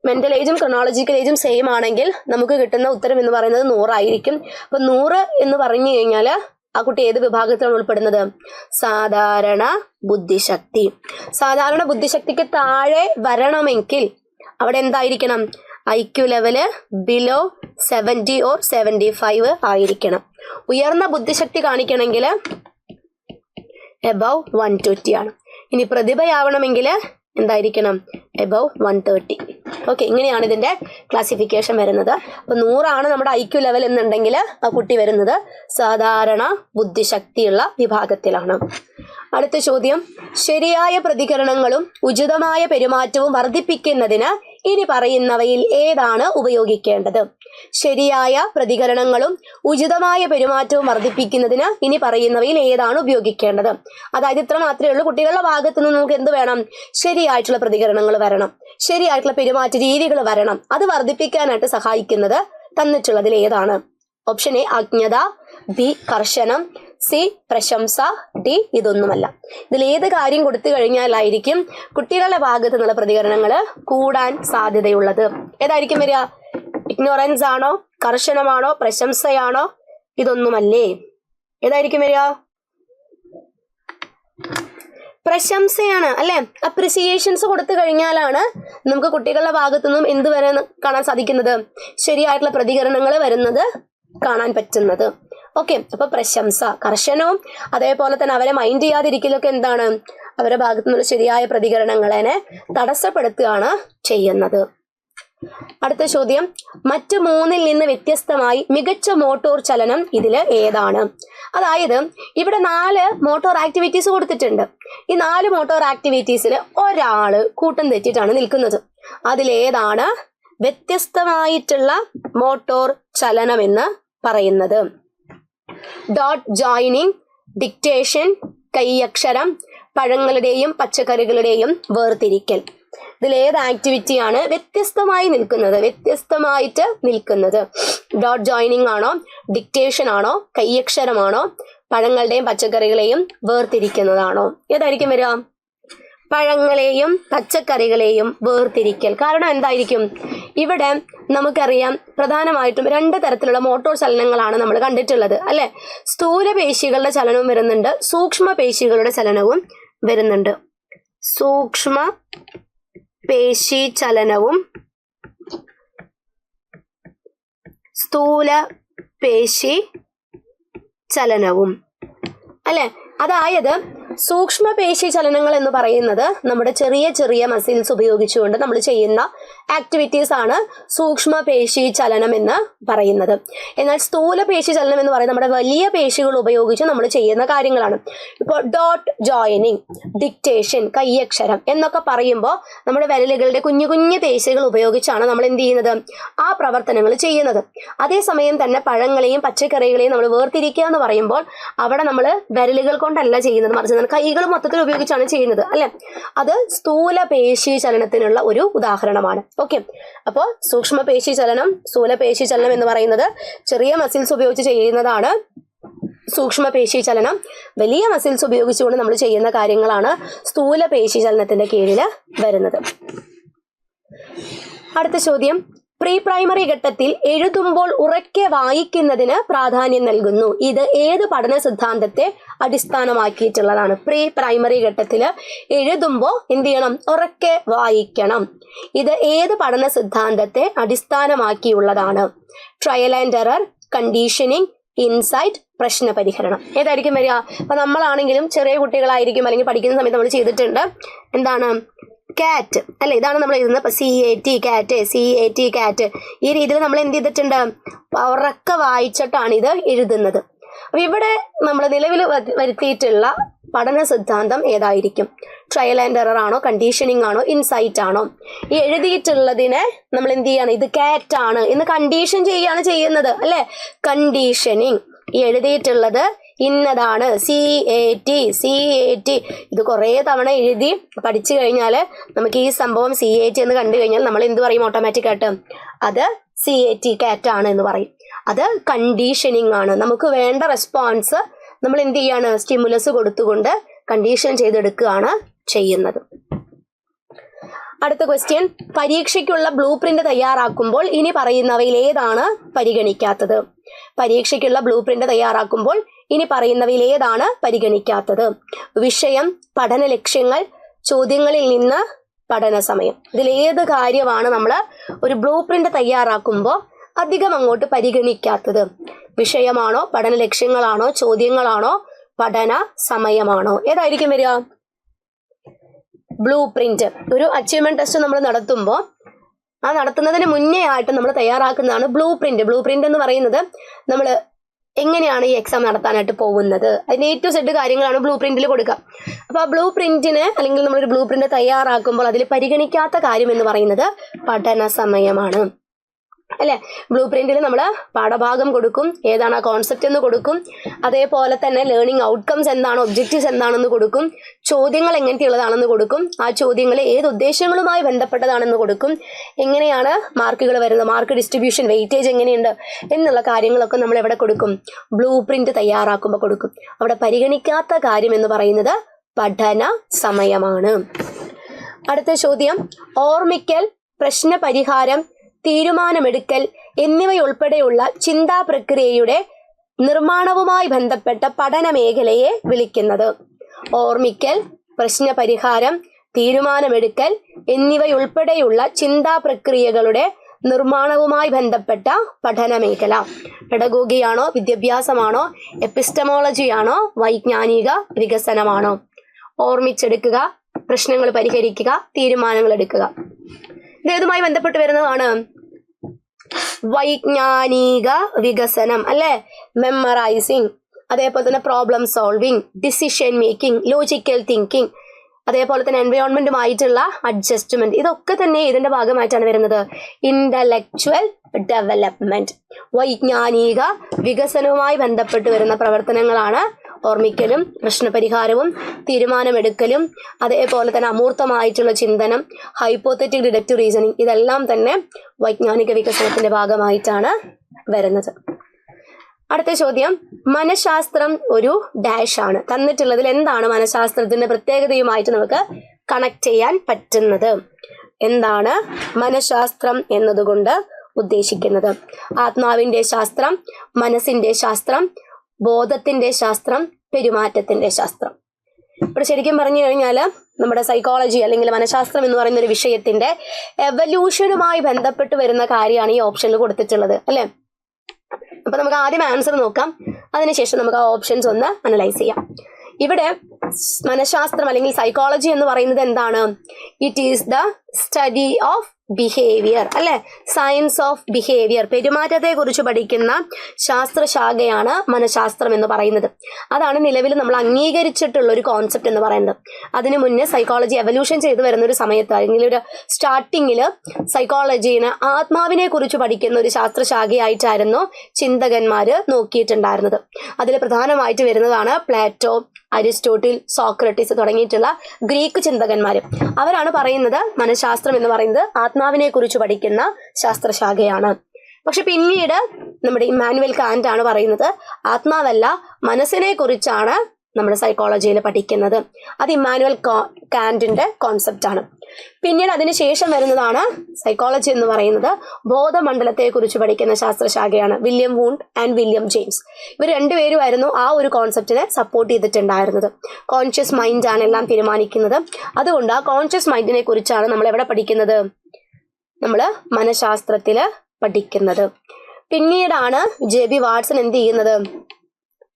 മെന്റൽ ഏജും ക്രോണോളജിക്കൽ ഏജും സെയിം ആണെങ്കിൽ നമുക്ക് കിട്ടുന്ന ഉത്തരം എന്ന് പറയുന്നത് 100 ആയിരിക്കും. അപ്പൊ 100 എന്ന് പറഞ്ഞു കഴിഞ്ഞാൽ ആ കുട്ടി ഏത് വിഭാഗത്തിലാണ് ഉൾപ്പെടുന്നത്? സാധാരണ ബുദ്ധിശക്തി. സാധാരണ ബുദ്ധിശക്തിക്ക് താഴെ വരണമെങ്കിൽ അവിടെ എന്തായിരിക്കണം? IQ ലെവല് ബിലോ 70 or 75 ആയിരിക്കണം. ഉയർന്ന ബുദ്ധിശക്തി കാണിക്കണമെങ്കിൽ എബവ് 120 ആണ്. ഇനി പ്രതിഭയാവണമെങ്കിൽ എന്തായിരിക്കണം? എബവ് 130. ഓക്കെ, ഇങ്ങനെയാണ് ഇതിന്റെ ക്ലാസിഫിക്കേഷൻ വരുന്നത്. അപ്പൊ 100 നമ്മുടെ IQ ലെവൽ എന്നുണ്ടെങ്കിൽ ആ കുട്ടി വരുന്നത് സാധാരണ ബുദ്ധിശക്തിയുള്ള വിഭാഗത്തിലാണ്. അടുത്ത ചോദ്യം, ശരിയായ പ്രതികരണങ്ങളും ഉചിതമായ പെരുമാറ്റവും വർദ്ധിപ്പിക്കുന്നതിന് ഇനി പറയുന്നവയിൽ ഏതാണ് ഉപയോഗിക്കേണ്ടത്? ശരിയായ പ്രതികരണങ്ങളും ഉചിതമായ പെരുമാറ്റവും വർദ്ധിപ്പിക്കുന്നതിന് ഇനി പറയുന്നവയിൽ ഏതാണ് ഉപയോഗിക്കേണ്ടത്? അതായത് ഇത്ര മാത്രമേ ഉള്ളൂ. കുട്ടികളുടെ ഭാഗത്ത് നിന്ന് നമുക്ക് എന്ത് വേണം? ശരിയായിട്ടുള്ള പ്രതികരണങ്ങൾ വരണം, ശരിയായിട്ടുള്ള പെരുമാറ്റ രീതികൾ വരണം. അത് വർദ്ധിപ്പിക്കാനായിട്ട് സഹായിക്കുന്നത് തന്നിട്ടുള്ളതിൽ ഏതാണ്? ഓപ്ഷൻ എ അജ്ഞത, ബി കർശനം, സി പ്രശംസ, ഡി ഇതൊന്നുമല്ല. ഇതിൽ ഏത് കാര്യം കൊടുത്തു കഴിഞ്ഞാലായിരിക്കും കുട്ടികളുടെ ഭാഗത്ത് നിന്നുള്ള പ്രതികരണങ്ങൾ കൂടാൻ സാധ്യതയുള്ളത്? ഏതായിരിക്കും വരിക? ഇഗ്നോറൻസ് ആണോ, കർശനമാണോ, പ്രശംസയാണോ, ഇതൊന്നുമല്ലേ? ഏതായിരിക്കും വരിക? പ്രശംസയാണ് അല്ലെ. അപ്രിസിയേഷൻസ് കൊടുത്തു കഴിഞ്ഞാലാണ് നമുക്ക് കുട്ടികളുടെ ഭാഗത്തുനിന്നും എന്ത് വരെ കാണാൻ സാധിക്കുന്നത്? ശരിയായിട്ടുള്ള പ്രതികരണങ്ങൾ വരുന്നത് കാണാൻ പറ്റുന്നത്. ഓക്കെ, അപ്പൊ പ്രശംസ. കർശനവും അതേപോലെ തന്നെ അവരെ മൈൻഡ് ചെയ്യാതിരിക്കലൊക്കെ എന്താണ്? അവരുടെ ഭാഗത്തു നിന്നുള്ള ശരിയായ പ്രതികരണങ്ങളെ തടസ്സപ്പെടുത്തുകയാണ് ചെയ്യുന്നത്. അടുത്ത ചോദ്യം, മറ്റു 3ൽ നിന്ന് വ്യത്യസ്തമായി മികച്ച മോട്ടോർ ചലനം ഇതില് ഏതാണ്? അതായത് ഇവിടെ 4 മോട്ടോർ ആക്ടിവിറ്റീസ് കൊടുത്തിട്ടുണ്ട്. ഈ 4 മോട്ടോർ ആക്ടിവിറ്റീസിൽ ഒരാള് കൂട്ടം തെറ്റിട്ടാണ് നിൽക്കുന്നത്. അതിലേതാണ് വ്യത്യസ്തമായിട്ടുള്ള മോട്ടോർ ചലനം എന്ന് പറയുന്നത്? ഡോട്ട് ജോയിനിങ്, ഡിക്റ്റേഷൻ, കൈയക്ഷരം, പഴങ്ങളുടെയും പച്ചക്കറികളുടെയും വേർതിരിക്കൽ. ഇതിലേത് ആക്ടിവിറ്റിയാണ് വ്യത്യസ്തമായിട്ട് നിൽക്കുന്നത്? ഡോട്ട് ജോയിനിങ് ആണോ, ഡിക്റ്റേഷൻ ആണോ, കൈയക്ഷരമാണോ, പഴങ്ങളുടെയും പച്ചക്കറികളെയും വേർതിരിക്കുന്നതാണോ? ഏതായിരിക്കും വരിക? പഴങ്ങളെയും പച്ചക്കറികളെയും വേർതിരിക്കൽ. കാരണം എന്തായിരിക്കും? ഇവിടെ നമുക്കറിയാം പ്രധാനമായിട്ടും 2 തരത്തിലുള്ള മോട്ടോർ ചലനങ്ങളാണ് നമ്മൾ കണ്ടിട്ടുള്ളത് അല്ലെ. സ്ഥൂലപേശികളുടെ ചലനവും വരുന്നുണ്ട്, സൂക്ഷ്മ പേശികളുടെ ചലനവും വരുന്നുണ്ട്. സൂക്ഷ്മ പേശി ചലനവും സ്ഥൂല പേശി ചലനവും അല്ലെ. അതായത് സൂക്ഷ്മപേശി ചലനങ്ങൾ എന്ന് പറയുന്നത് നമ്മുടെ ചെറിയ ചെറിയ മസിൽസ് ഉപയോഗിച്ചുകൊണ്ട് നമ്മൾ ചെയ്യുന്ന ആക്ടിവിറ്റീസ് ആണ് സൂക്ഷ്മപേശി ചലനം എന്ന് പറയുന്നത്. എന്നാൽ സ്ഥൂലപേശി ചലനം എന്ന് പറയുന്നത് നമ്മുടെ വലിയ പേശികൾ ഉപയോഗിച്ച് നമ്മൾ ചെയ്യുന്ന കാര്യങ്ങളാണ്. ഇപ്പോൾ ഡോട്ട് ജോയിനിങ്, ഡിക്റ്റേഷൻ, കയ്യക്ഷരം എന്നൊക്കെ പറയുമ്പോൾ നമ്മുടെ വിരലുകളുടെ കുഞ്ഞു കുഞ്ഞു പേശികൾ ഉപയോഗിച്ചാണ് നമ്മൾ എന്ത് ചെയ്യുന്നത്? ആ പ്രവർത്തനങ്ങൾ ചെയ്യുന്നത്. അതേസമയം തന്നെ പഴങ്ങളെയും പച്ചക്കറികളെയും നമ്മൾ വേർതിരിക്കുക എന്ന് പറയുമ്പോൾ അവിടെ നമ്മൾ വിരലുകൾ കൊണ്ടല്ല ചെയ്യുന്നത്, മറിച്ച് കൈകൾ മൊത്തത്തിൽ ഉപയോഗിച്ചാണ് ചെയ്യുന്നത് അല്ലെ. അത് സ്ഥൂലപേശി ചലനത്തിനുള്ള ഒരു ഉദാഹരണമാണ്. ഓക്കെ, അപ്പോൾ സൂക്ഷ്മപേശി ചലനം, സ്ഥൂലപേശി ചലനം എന്ന് പറയുന്നത് ചെറിയ മസിൽസ് ഉപയോഗിച്ച് ചെയ്യുന്നതാണ് സൂക്ഷ്മപേശി ചലനം. വലിയ മസിൽസ് ഉപയോഗിച്ചുകൊണ്ട് നമ്മൾ ചെയ്യുന്ന കാര്യങ്ങളാണ് സ്ഥൂലപേശി ചലനത്തിന്റെ കീഴിൽ വരുന്നത്. അടുത്ത ചോദ്യം, പ്രീ പ്രൈമറി ഘട്ടത്തിൽ എഴുതുമ്പോൾ ഉറക്കെ വായിക്കുന്നതിന് പ്രാധാന്യം നൽകുന്നു. ഇത് ഏത് പഠന സിദ്ധാന്തത്തെ അടിസ്ഥാനമാക്കിയിട്ടുള്ളതാണ്? പ്രീ പ്രൈമറി ഘട്ടത്തിൽ എഴുതുമ്പോൾ എന്ത് ചെയ്യണം? ഉറക്കെ വായിക്കണം. ഇത് ഏത് പഠന സിദ്ധാന്തത്തെ അടിസ്ഥാനമാക്കിയുള്ളതാണ്? Trial and error, conditioning, insight, പ്രശ്ന പരിഹരണം. ഏതായിരിക്കും വരിക? അപ്പൊ നമ്മളാണെങ്കിലും ചെറിയ കുട്ടികളായിരിക്കും അല്ലെങ്കിൽ പഠിക്കുന്ന സമയത്ത് നമ്മൾ ചെയ്തിട്ടുണ്ട്. എന്താണ്? കാറ്റ് അല്ലെ. ഇതാണ് നമ്മൾ എഴുതുന്നത്. ഇപ്പൊ CAT കാറ്റ്, CAT കാറ്റ്. ഈ രീതിയിൽ നമ്മൾ എന്ത് ചെയ്തിട്ടുണ്ട്? ഉറക്കെ വായിച്ചിട്ടാണ് ഇത് എഴുതുന്നത്. അപ്പൊ ഇവിടെ നമ്മൾ നിലവിൽ വരുത്തിയിട്ടുള്ള പഠന സിദ്ധാന്തം ഏതായിരിക്കും? ട്രയൽ ആൻഡ് എറർ ആണോ, കണ്ടീഷനിങ് ആണോ, ഇൻസൈറ്റ് ആണോ? ഈ എഴുതിയിട്ടുള്ളതിനെ നമ്മൾ എന്ത് ചെയ്യാണ്? ഇത് കാറ്റ് ആണ് എന്ന് കണ്ടീഷൻ ചെയ്യാണ് ചെയ്യുന്നത് അല്ലെ. കണ്ടീഷനിങ്. ഈ എഴുതിയിട്ടുള്ളത് ഇന്നതാണ്, CAT. ഇത് കുറേ തവണ എഴുതി പഠിച്ചു കഴിഞ്ഞാൽ നമുക്ക് ഈ സംഭവം CAT എന്ന് കണ്ടു കഴിഞ്ഞാൽ നമ്മൾ എന്ത് പറയും? ഓട്ടോമാറ്റിക്കായിട്ട് അത് CAT കാറ്റ് ആണ് എന്ന് പറയും. അത് കണ്ടീഷനിങ് ആണ്. നമുക്ക് വേണ്ട റെസ്പോൺസ് നമ്മൾ എന്ത് ചെയ്യാണ്? സ്റ്റിമുലസ് കൊടുത്തുകൊണ്ട് കണ്ടീഷൻ ചെയ്തെടുക്കുകയാണ് ചെയ്യുന്നത്. അടുത്ത ക്വസ്റ്റ്യൻ, പരീക്ഷയ്ക്കുള്ള ബ്ലൂ പ്രിന്റ് തയ്യാറാക്കുമ്പോൾ ഇനി പറയുന്നവയിൽ ഏതാണ് പരിഗണിക്കാത്തത്? പരീക്ഷയ്ക്കുള്ള ബ്ലൂ പ്രിന്റ് തയ്യാറാക്കുമ്പോൾ ഇനി പറയുന്നവയിൽ ഏതാണ് പരിഗണിക്കാത്തത്? വിഷയം, പഠന ലക്ഷ്യങ്ങൾ, ചോദ്യങ്ങളിൽ നിന്ന് പഠന സമയം. ഇതിലേത് കാര്യമാണ് നമ്മൾ ഒരു ബ്ലൂ പ്രിന്റ് തയ്യാറാക്കുമ്പോൾ അധികം അങ്ങോട്ട് പരിഗണിക്കാത്തത്? വിഷയമാണോ, പഠന ലക്ഷ്യങ്ങളാണോ, ചോദ്യങ്ങളാണോ, പഠന സമയമാണോ? ഏതായിരിക്കും വരിക? Blue print. ഒരു അച്ചീവ്മെന്റ് ടെസ്റ്റ് നമ്മൾ നടത്തുമ്പോൾ ആ നടത്തുന്നതിന് മുന്നേ ആയിട്ട് നമ്മൾ തയ്യാറാക്കുന്നതാണ് ബ്ലൂ പ്രിന്റ്. ബ്ലൂ പ്രിന്റ് എന്ന് പറയുന്നത് നമ്മൾ എങ്ങനെയാണ് ഈ എക്സാം നടത്താനായിട്ട് പോകുന്നത്, അതിന് A to Z കാര്യങ്ങളാണ് ബ്ലൂ പ്രിന്റിൽ കൊടുക്കുക. അപ്പോൾ ആ ബ്ലൂ പ്രിന്റിന് അല്ലെങ്കിൽ നമ്മളൊരു ബ്ലൂ പ്രിന്റ് തയ്യാറാക്കുമ്പോൾ അതിൽ പരിഗണിക്കാത്ത കാര്യം എന്ന് പറയുന്നത് പഠന സമയമാണ് അല്ലെ. ബ്ലൂ പ്രിന്റിൽ നമ്മൾ പാഠഭാഗം കൊടുക്കും, ഏതാണ് ആ കോൺസെപ്റ്റ് എന്ന് കൊടുക്കും, അതേപോലെ തന്നെ ലേണിംഗ് ഔട്ട്കംസ് എന്താണ്, ഒബ്ജക്റ്റീവ്സ് എന്താണെന്ന് കൊടുക്കും, ചോദ്യങ്ങൾ എങ്ങനത്തെയുള്ളതാണെന്ന് കൊടുക്കും, ആ ചോദ്യങ്ങൾ ഏത് ഉദ്ദേശങ്ങളുമായി ബന്ധപ്പെട്ടതാണെന്ന് കൊടുക്കും, എങ്ങനെയാണ് മാർക്കുകൾ വരുന്നത്, മാർക്ക് ഡിസ്ട്രിബ്യൂഷൻ, വെയിറ്റേജ് എങ്ങനെയുണ്ട് എന്നുള്ള കാര്യങ്ങളൊക്കെ നമ്മൾ എവിടെ കൊടുക്കും? ബ്ലൂ പ്രിന്റ് തയ്യാറാക്കുമ്പോൾ കൊടുക്കും. അവിടെ പരിഗണിക്കാത്ത കാര്യം എന്ന് പറയുന്നത് പഠന സമയമാണ്. അടുത്ത ചോദ്യം, ഓർമ്മിക്കൽ, പ്രശ്ന പരിഹാരം, തീരുമാനമെടുക്കൽ എന്നിവയുൾപ്പെടെയുള്ള ചിന്താ പ്രക്രിയയുടെ നിർമ്മാണവുമായി ബന്ധപ്പെട്ട പഠന മേഖലയെ വിളിക്കുന്നത്? ഓർമ്മിക്കൽ, പ്രശ്നപരിഹാരം, തീരുമാനമെടുക്കൽ എന്നിവയുൾപ്പെടെയുള്ള ചിന്താ പ്രക്രിയകളുടെ നിർമ്മാണവുമായി ബന്ധപ്പെട്ട പഠന മേഖല. പെഡഗോഗിയാണോ, വിദ്യാഭ്യാസമാണോ, എപ്പിസ്റ്റമോളജിയാണോ, വൈജ്ഞാനിക വികസനമാണോ? ഓർമ്മിച്ചെടുക്കുക, പ്രശ്നങ്ങൾ പരിഹരിക്കുക, തീരുമാനങ്ങൾ എടുക്കുക. ഇതേതുമായി ബന്ധപ്പെട്ട് വരുന്നതാണ്? വൈജ്ഞാനിക വികസനം അല്ലെ. മെമ്മറൈസിങ്, അതേപോലെ തന്നെ problem solving, decision making, logical thinking, അതേപോലെ തന്നെ എൻവയോൺമെന്റുമായിട്ടുള്ള അഡ്ജസ്റ്റ്മെന്റ്, ഇതൊക്കെ തന്നെ ഇതിന്റെ ഭാഗമായിട്ടാണ് വരുന്നത്. ഇന്റലക്ച്വൽ ഡെവലപ്മെന്റ്, വൈജ്ഞാനിക വികസനവുമായി ബന്ധപ്പെട്ട് വരുന്ന പ്രവർത്തനങ്ങളാണ് ഓർമ്മിക്കലും പ്രശ്നപരിഹാരവും തീരുമാനമെടുക്കലും അതേപോലെ തന്നെ അമൂർത്തമായിട്ടുള്ള ചിന്തനം, ഹൈപ്പോത്തറ്റിക് ഡിഡക്റ്റീവ് റീസണിങ്, ഇതെല്ലാം തന്നെ വൈജ്ഞാനിക വികസനത്തിന്റെ ഭാഗമായിട്ടാണ് വരുന്നത്. അടുത്ത ചോദ്യം, മനഃശാസ്ത്രം ഒരു ഡാഷ് ആണ്. തന്നിട്ടുള്ളതിൽ എന്താണ് മനഃശാസ്ത്രത്തിന്റെ പ്രത്യേകതയുമായിട്ട് നമുക്ക് കണക്ട് ചെയ്യാൻ പറ്റുന്നത്? എന്താണ് മനഃശാസ്ത്രം എന്നതുകൊണ്ട് ഉദ്ദേശിക്കുന്നത്? ആത്മാവിന്റെ ശാസ്ത്രം, മനസ്സിന്റെ ശാസ്ത്രം, ബോധത്തിന്റെ ശാസ്ത്രം, പെരുമാറ്റത്തിന്റെ ശാസ്ത്രം. ഇവിടെ ശരിക്കും പറഞ്ഞു കഴിഞ്ഞാൽ നമ്മുടെ സൈക്കോളജി അല്ലെങ്കിൽ മനഃശാസ്ത്രം എന്ന് പറയുന്ന ഒരു വിഷയത്തിന്റെ എവല്യൂഷനുമായി ബന്ധപ്പെട്ട് വരുന്ന കാര്യമാണ് ഈ ഓപ്ഷനിൽ കൊടുത്തിട്ടുള്ളത്, അല്ലെ? അപ്പൊ നമുക്ക് ആദ്യം ആൻസർ നോക്കാം, അതിനുശേഷം നമുക്ക് ആ ഓപ്ഷൻസ് ഒന്ന് അനലൈസ് ചെയ്യാം. ഇവിടെ മനഃശാസ്ത്രം അല്ലെങ്കിൽ സൈക്കോളജി എന്ന് പറയുന്നത് എന്താണ്? It is the study of behaviour, അല്ലെ? സയൻസ് ഓഫ് ബിഹേവിയർ, പെരുമാറ്റത്തെ കുറിച്ച് പഠിക്കുന്ന ശാസ്ത്രശാഖയാണ് മനഃശാസ്ത്രം എന്ന് പറയുന്നത്. അതാണ് നിലവിൽ നമ്മൾ അംഗീകരിച്ചിട്ടുള്ള ഒരു കോൺസെപ്റ്റ് എന്ന് പറയുന്നത്. അതിനു മുന്നേ സൈക്കോളജി എവല്യൂഷൻ ചെയ്തു വരുന്ന ഒരു സമയത്ത് അല്ലെങ്കിൽ ഒരു സ്റ്റാർട്ടിങ്ങിൽ സൈക്കോളജീനെ ആത്മാവിനെ കുറിച്ച് പഠിക്കുന്ന ഒരു ശാസ്ത്രശാഖയായിട്ടായിരുന്നു ചിന്തകന്മാര് നോക്കിയിട്ടുണ്ടായിരുന്നത്. അതിൽ പ്രധാനമായിട്ട് വരുന്നതാണ് പ്ലേറ്റോ, അരിസ്റ്റോട്ടിൽ, സോക്രട്ടീസ് തുടങ്ങിയിട്ടുള്ള ഗ്രീക്ക് ചിന്തകന്മാര്. അവരാണ് പറയുന്നത് മനഃശാസ്ത്രം എന്ന് പറയുന്നത് ആത്മാവിനെ കുറിച്ച് പഠിക്കുന്ന ശാസ്ത്രശാഖയാണ്. പക്ഷെ പിന്നീട് നമ്മുടെ ഇമ്മാനുവൽ കാന്റ് ആണ് പറയുന്നത് ആത്മാവല്ല മനസ്സിനെ കുറിച്ചാണ് നമ്മുടെ സൈക്കോളജിയിൽ പഠിക്കുന്നത്. അത് ഇമ്മാനുവൽ കാന്റിന്റെ കോൺസെപ്റ്റ് ആണ്. പിന്നീട് അതിനുശേഷം വരുന്നതാണ് സൈക്കോളജി എന്ന് പറയുന്നത് ബോധമണ്ഡലത്തെ കുറിച്ച് പഠിക്കുന്ന ശാസ്ത്രശാഖയാണ്. William Wundt and William James, ഇവർ രണ്ടുപേരുമായിരുന്നു ആ ഒരു കോൺസെപ്റ്റിനെ സപ്പോർട്ട് ചെയ്തിട്ടുണ്ടായിരുന്നത്. കോൺഷ്യസ് മൈൻഡ് ആണ് എല്ലാം തീരുമാനിക്കുന്നത്. അതുകൊണ്ട് ആ കോൺഷ്യസ് മൈൻഡിനെ കുറിച്ചാണ് നമ്മൾ എവിടെ പഠിക്കുന്നത്? നമ്മൾ മനഃശാസ്ത്രത്തില് പഠിക്കുന്നത്. പിന്നീടാണ് ജെ.ബി. വാട്സൺ എന്ത് ചെയ്യുന്നത്?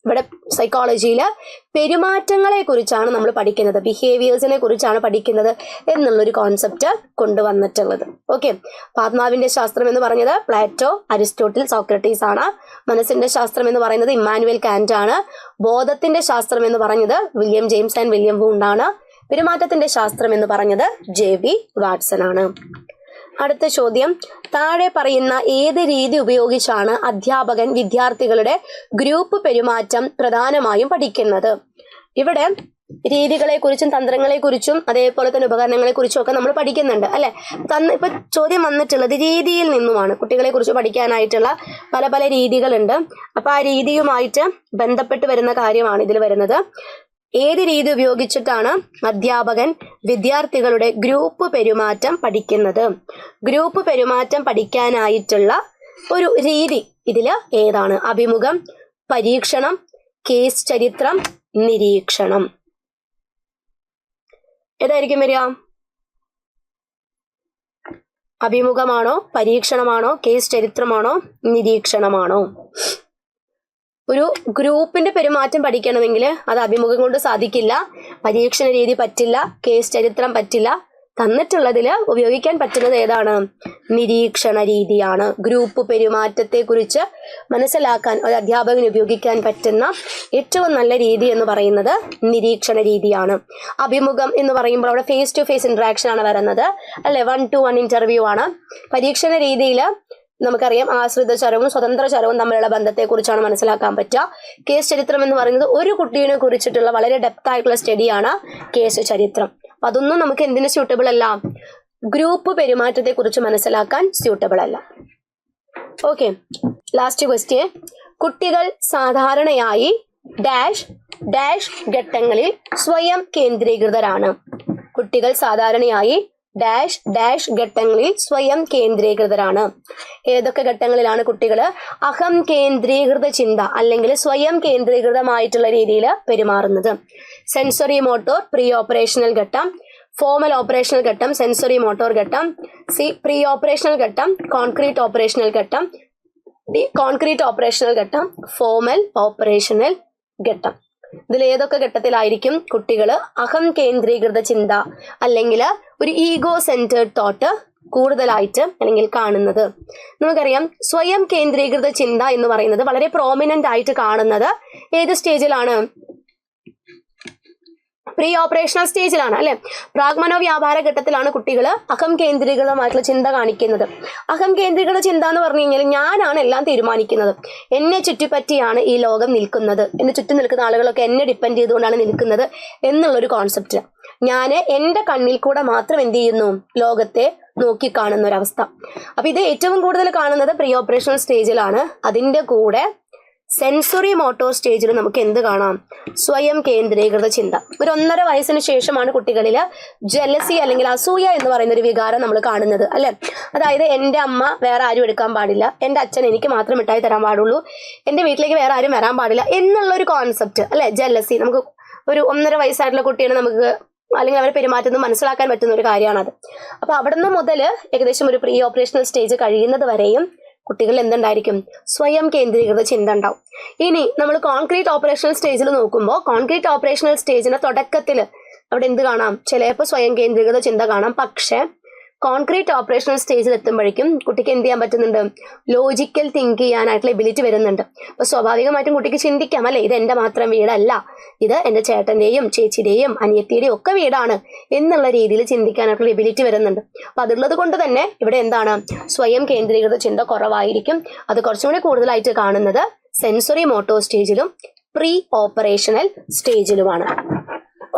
ഇവിടെ സൈക്കോളജിയില് പെരുമാറ്റങ്ങളെ കുറിച്ചാണ് നമ്മൾ പഠിക്കുന്നത്, ബിഹേവിയേഴ്സിനെ കുറിച്ചാണ് പഠിക്കുന്നത് എന്നുള്ളൊരു കോൺസെപ്റ്റ് കൊണ്ടുവന്നിട്ടുള്ളത്. ഓക്കെ, ആത്മാവിന്റെ ശാസ്ത്രം എന്ന് പറഞ്ഞത് പ്ലേറ്റോ, അരിസ്റ്റോട്ടിൽ, സോക്രട്ടീസ് ആണ്. മനസ്സിന്റെ ശാസ്ത്രം എന്ന് പറയുന്നത് ഇമ്മാനുവൽ കാന്റ് ആണ്. ബോധത്തിന്റെ ശാസ്ത്രം എന്ന് പറഞ്ഞത് William James and William Wundt ആണ്. പെരുമാറ്റത്തിന്റെ ശാസ്ത്രം എന്ന് പറഞ്ഞത് ജെ.ബി. വാട്സൺ ആണ്. അടുത്ത ചോദ്യം, താഴെ പറയുന്ന ഏത് രീതി ഉപയോഗിച്ചാണ് അധ്യാപകൻ വിദ്യാർത്ഥികളുടെ ഗ്രൂപ്പ് പെരുമാറ്റം പ്രധാനമായും പഠിക്കുന്നത്? ഇവിടെ രീതികളെ കുറിച്ചും തന്ത്രങ്ങളെ കുറിച്ചും അതേപോലെ തന്നെ ഉപകരണങ്ങളെ കുറിച്ചും ഒക്കെ നമ്മൾ പഠിക്കുന്നുണ്ട്, അല്ലെ? ഇപ്പൊ ചോദ്യം വന്നിട്ടുള്ളത് രീതിയിൽ നിന്നുമാണ്. കുട്ടികളെ കുറിച്ച് പഠിക്കാനായിട്ടുള്ള പല പല രീതികളുണ്ട്. അപ്പൊ ആ രീതിയുമായിട്ട് ബന്ധപ്പെട്ട് വരുന്ന കാര്യമാണ് ഇതിൽ വരുന്നത്. ഏത് രീതി ഉപയോഗിച്ചിട്ടാണ് അധ്യാപകൻ വിദ്യാർത്ഥികളുടെ ഗ്രൂപ്പ് പെരുമാറ്റം പഠിക്കുന്നത്? ഗ്രൂപ്പ് പെരുമാറ്റം പഠിക്കാനായിട്ടുള്ള ഒരു രീതി ഇതില് ഏതാണ്? അഭിമുഖം, പരീക്ഷണം, കേസ് ചരിത്രം, നിരീക്ഷണം. ഏതായിരിക്കും വരിക? അഭിമുഖമാണോ, പരീക്ഷണമാണോ, കേസ് ചരിത്രമാണോ, നിരീക്ഷണമാണോ? ഒരു ഗ്രൂപ്പിന്റെ പെരുമാറ്റം പഠിക്കണമെങ്കിൽ അത് അഭിമുഖം കൊണ്ട് സാധിക്കില്ല, പരീക്ഷണ രീതി പറ്റില്ല, കേസ് ചരിത്രം പറ്റില്ല. തന്നിട്ടുള്ളതിൽ ഉപയോഗിക്കാൻ പറ്റുന്നത് ഏതാണ്? നിരീക്ഷണ രീതിയാണ്. ഗ്രൂപ്പ് പെരുമാറ്റത്തെ കുറിച്ച് മനസ്സിലാക്കാൻ ഒരു അധ്യാപകന് ഉപയോഗിക്കാൻ പറ്റുന്ന ഏറ്റവും നല്ല രീതി എന്ന് പറയുന്നത് നിരീക്ഷണ രീതിയാണ്. അഭിമുഖം എന്ന് പറയുമ്പോൾ അവിടെ ഫേസ് ടു ഫേസ് ഇന്ററാക്ഷൻ ആണ് വരുന്നത്, അല്ലെ? 1-to-1 ഇന്റർവ്യൂ ആണ്. പരീക്ഷണ രീതിയിൽ നമുക്കറിയാം ആശ്രിത ചരവും സ്വതന്ത്ര ചരവും തമ്മിലുള്ള ബന്ധത്തെ കുറിച്ചാണ് മനസ്സിലാക്കാൻ പറ്റുക. കേസ് ചരിത്രം എന്ന് പറയുന്നത് ഒരു കുട്ടീനെ കുറിച്ചിട്ടുള്ള വളരെ ഡെപ്ത് ആയിട്ടുള്ള സ്റ്റഡിയാണ് കേസ് ചരിത്രം. അപ്പൊ അതൊന്നും നമുക്ക് എന്തിനു സ്യൂട്ടബിൾ അല്ല? ഗ്രൂപ്പ് പെരുമാറ്റത്തെ കുറിച്ച് മനസ്സിലാക്കാൻ സ്യൂട്ടബിൾ അല്ല. ഓക്കെ, ലാസ്റ്റ് ക്വസ്റ്റ്യൻ, കുട്ടികൾ സാധാരണയായി ഡാഷ് ഡാഷ് ഘട്ടങ്ങളിൽ സ്വയം കേന്ദ്രീകൃതരാണ്. കുട്ടികൾ സാധാരണയായി ഡാഷ് ഡാഷ് ഘട്ടങ്ങളിൽ സ്വയം കേന്ദ്രീകൃതരാണ്. ഏതൊക്കെ ഘട്ടങ്ങളിലാണ് കുട്ടികൾ അഹം കേന്ദ്രീകൃത ചിന്ത അല്ലെങ്കിൽ സ്വയം കേന്ദ്രീകൃതമായിട്ടുള്ള രീതിയിൽ പെരുമാറുന്നത്? സെൻസറി മോട്ടോർ പ്രീ ഓപ്പറേഷണൽ ഘട്ടം, ഫോമൽ ഓപ്പറേഷണൽ ഘട്ടം, സെൻസറി മോട്ടോർ ഘട്ടം, സി പ്രീ ഓപ്പറേഷണൽ ഘട്ടം, കോൺക്രീറ്റ് ഓപ്പറേഷണൽ ഘട്ടം, ഡി കോൺക്രീറ്റ് ഓപ്പറേഷണൽ ഘട്ടം, ഫോമൽ ഓപ്പറേഷണൽ ഘട്ടം. ഇതിൽ ഏതൊക്കെ ഘട്ടത്തിലായിരിക്കും കുട്ടികൾ അഹം കേന്ദ്രീകൃത ചിന്ത അല്ലെങ്കിൽ ഒരു ഈഗോ സെന്റേർഡ് തോട്ട് കൂടുതലായിട്ട് അല്ലെങ്കിൽ കാണുന്നത്? നമുക്കറിയാം സ്വയം കേന്ദ്രീകൃത ചിന്ത എന്ന് പറയുന്നത് വളരെ പ്രോമിനന്റ് ആയിട്ട് കാണുന്നത് ഏത് സ്റ്റേജിലാണ്? പ്രീ ഓപ്പറേഷണൽ സ്റ്റേജിലാണ്, അല്ലെ? പ്രാഗ്മനോ വ്യാപാര ഘട്ടത്തിലാണ് കുട്ടികൾ അഹം കേന്ദ്രീകൃതമായിട്ടുള്ള ചിന്ത കാണിക്കുന്നത്. അഹം കേന്ദ്രീകൃത ചിന്ത എന്ന് പറഞ്ഞു കഴിഞ്ഞാൽ ഞാനാണ് എല്ലാം തീരുമാനിക്കുന്നത്, എന്നെ ചുറ്റിപ്പറ്റിയാണ് ഈ ലോകം നിൽക്കുന്നത്, എന്നെ ചുറ്റും നിൽക്കുന്ന ആളുകളൊക്കെ എന്നെ ഡിപ്പെൻഡ് ചെയ്തുകൊണ്ടാണ് നിൽക്കുന്നത് എന്നുള്ളൊരു കോൺസെപ്റ്റ്. ഞാൻ എൻ്റെ കണ്ണിൽ കൂടെ മാത്രം എന്ത് ചെയ്യുന്നു? ലോകത്തെ നോക്കിക്കാണുന്ന ഒരവസ്ഥ. അപ്പൊ ഇത് ഏറ്റവും കൂടുതൽ കാണുന്നത് പ്രീ ഓപ്പറേഷണൽ സ്റ്റേജിലാണ്. അതിൻ്റെ കൂടെ സെൻസറി മോട്ടോർ സ്റ്റേജിൽ നമുക്ക് എന്ത് കാണാം? സ്വയം കേന്ദ്രീകൃത ചിന്ത. ഒരു 1.5 വയസ്സിന് ശേഷമാണ് കുട്ടികളിൽ ജലസി അല്ലെങ്കിൽ അസൂയ എന്ന് പറയുന്ന ഒരു വികാരം നമ്മൾ കാണുന്നത്, അല്ലെ? അതായത് എൻ്റെ അമ്മ വേറെ ആരും എടുക്കാൻ പാടില്ല, എൻ്റെ അച്ഛൻ എനിക്ക് മാത്രം മിഠായി തരാൻ പാടുള്ളൂ, എൻ്റെ വീട്ടിലേക്ക് വേറെ ആരും വരാൻ പാടില്ല എന്നുള്ള ഒരു കോൺസെപ്റ്റ്, അല്ലെ? ജലസി. നമുക്ക് ഒരു 1.5 വയസ്സായിട്ടുള്ള കുട്ടിയാണ് നമുക്ക് അല്ലെങ്കിൽ അവരെ പെരുമാറ്റുന്നത് മനസ്സിലാക്കാൻ പറ്റുന്ന ഒരു കാര്യമാണത്. അപ്പൊ അവിടെ നിന്ന് മുതൽ ഏകദേശം ഒരു പ്രീ ഓപ്പറേഷണൽ സ്റ്റേജ് കഴിയുന്നത് വരെയും കുട്ടികളിൽ എന്തുണ്ടായിരിക്കും? സ്വയം കേന്ദ്രീകൃത ചിന്ത ഉണ്ടാവും. ഇനി നമ്മൾ കോൺക്രീറ്റ് ഓപ്പറേഷണൽ സ്റ്റേജിൽ നോക്കുമ്പോൾ കോൺക്രീറ്റ് ഓപ്പറേഷണൽ സ്റ്റേജിന്റെ തുടക്കത്തിൽ അവിടെ എന്ത് കാണാം? ചിലപ്പോൾ സ്വയം കേന്ദ്രീകൃത ചിന്ത കാണാം. പക്ഷെ കോൺക്രീറ്റ് ഓപ്പറേഷണൽ സ്റ്റേജിൽ എത്തുമ്പോഴേക്കും കുട്ടിക്ക് എന്ത് ചെയ്യാൻ പറ്റുന്നുണ്ട്? ലോജിക്കൽ തിങ്ക് ചെയ്യാനായിട്ടുള്ള എബിലിറ്റി വരുന്നുണ്ട്. അപ്പൊ സ്വാഭാവികമായിട്ടും കുട്ടിക്ക് ചിന്തിക്കാം, അല്ലെ, ഇത് എൻ്റെ മാത്രം വീടല്ല, ഇത് എൻ്റെ ചേട്ടൻ്റെയും ചേച്ചിയുടെയും അനിയത്തിയുടെയും ഒക്കെ വീടാണ് എന്നുള്ള രീതിയിൽ ചിന്തിക്കാനായിട്ടുള്ള എബിലിറ്റി വരുന്നുണ്ട്. അപ്പൊ അതുള്ളത് കൊണ്ട് തന്നെ ഇവിടെ എന്താണ്? സ്വയം കേന്ദ്രീകൃത ചിന്ത കുറവായിരിക്കും. അത് കുറച്ചും കൂടി കൂടുതലായിട്ട് കാണുന്നത് സെൻസറി മോട്ടോർ സ്റ്റേജിലും പ്രീ ഓപ്പറേഷണൽ സ്റ്റേജിലുമാണ്.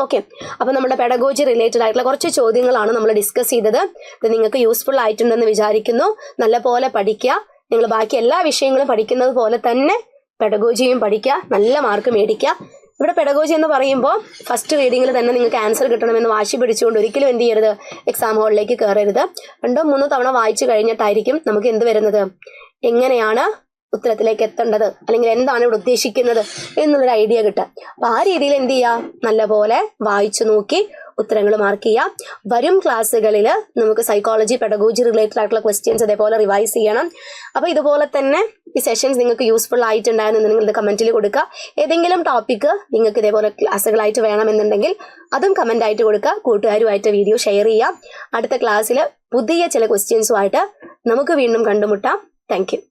ഓക്കെ, അപ്പൊ നമ്മുടെ പെഡഗോജി റിലേറ്റഡ് ആയിട്ടുള്ള കുറച്ച് ചോദ്യങ്ങളാണ് നമ്മൾ ഡിസ്കസ് ചെയ്തത്. ഇത് നിങ്ങൾക്ക് യൂസ്ഫുൾ ആയിട്ടുണ്ടെന്ന് വിചാരിക്കുന്നു. നല്ല പോലെ പഠിക്കുക. നിങ്ങൾ ബാക്കി എല്ലാ വിഷയങ്ങളും പഠിക്കുന്നത് പോലെ തന്നെ പെഡഗോജിയും പഠിക്കുക, നല്ല മാർക്ക് മേടിക്കുക. ഇവിടെ പെഡഗോജി എന്ന് പറയുമ്പോൾ ഫസ്റ്റ് റീഡിങ്ങിൽ തന്നെ നിങ്ങൾക്ക് ആൻസർ കിട്ടണമെന്ന് വാശി പിടിച്ചുകൊണ്ട് ഒരിക്കലും എന്ത് ചെയ്യരുത്? എക്സാം ഹാളിലേക്ക് കയറരുത്. 2-3 തവണ വായിച്ചു കഴിഞ്ഞിട്ടായിരിക്കും നമുക്ക് എന്ത് വരുന്നത്? എങ്ങനെയാണ് ഉത്തരത്തിലേക്ക് എത്തേണ്ടത്, അല്ലെങ്കിൽ എന്താണ് ഇവിടെ ഉദ്ദേശിക്കുന്നത് എന്നുള്ളൊരു ഐഡിയ കിട്ടുക. അപ്പൊ ആ രീതിയിൽ എന്ത് ചെയ്യുക? നല്ലപോലെ വായിച്ചു നോക്കി ഉത്തരങ്ങൾ മാർക്ക് ചെയ്യുക. വരും ക്ലാസ്സുകളിൽ നമുക്ക് സൈക്കോളജി, പെഡഗോജി റിലേറ്റഡ് ആയിട്ടുള്ള ക്വസ്റ്റ്യൻസ് അതേപോലെ റിവൈസ് ചെയ്യണം. അപ്പൊ ഇതുപോലെ തന്നെ ഈ സെഷൻസ് നിങ്ങൾക്ക് യൂസ്ഫുൾ ആയിട്ടുണ്ടായിരുന്നെങ്കിൽ ഇത് കമന്റിൽ കൊടുക്കുക. ഏതെങ്കിലും ടോപ്പിക്ക് നിങ്ങൾക്ക് ഇതേപോലെ ക്ലാസ്സുകളായിട്ട് വേണമെന്നുണ്ടെങ്കിൽ അതും കമന്റ് ആയിട്ട് കൊടുക്കുക. കൂട്ടുകാരുമായിട്ട് വീഡിയോ ഷെയർ ചെയ്യുക. അടുത്ത ക്ലാസ്സിൽ പുതിയ ചില ക്വസ്റ്റ്യൻസുമായിട്ട് നമുക്ക് വീണ്ടും കണ്ടുമുട്ടാം. Thank you.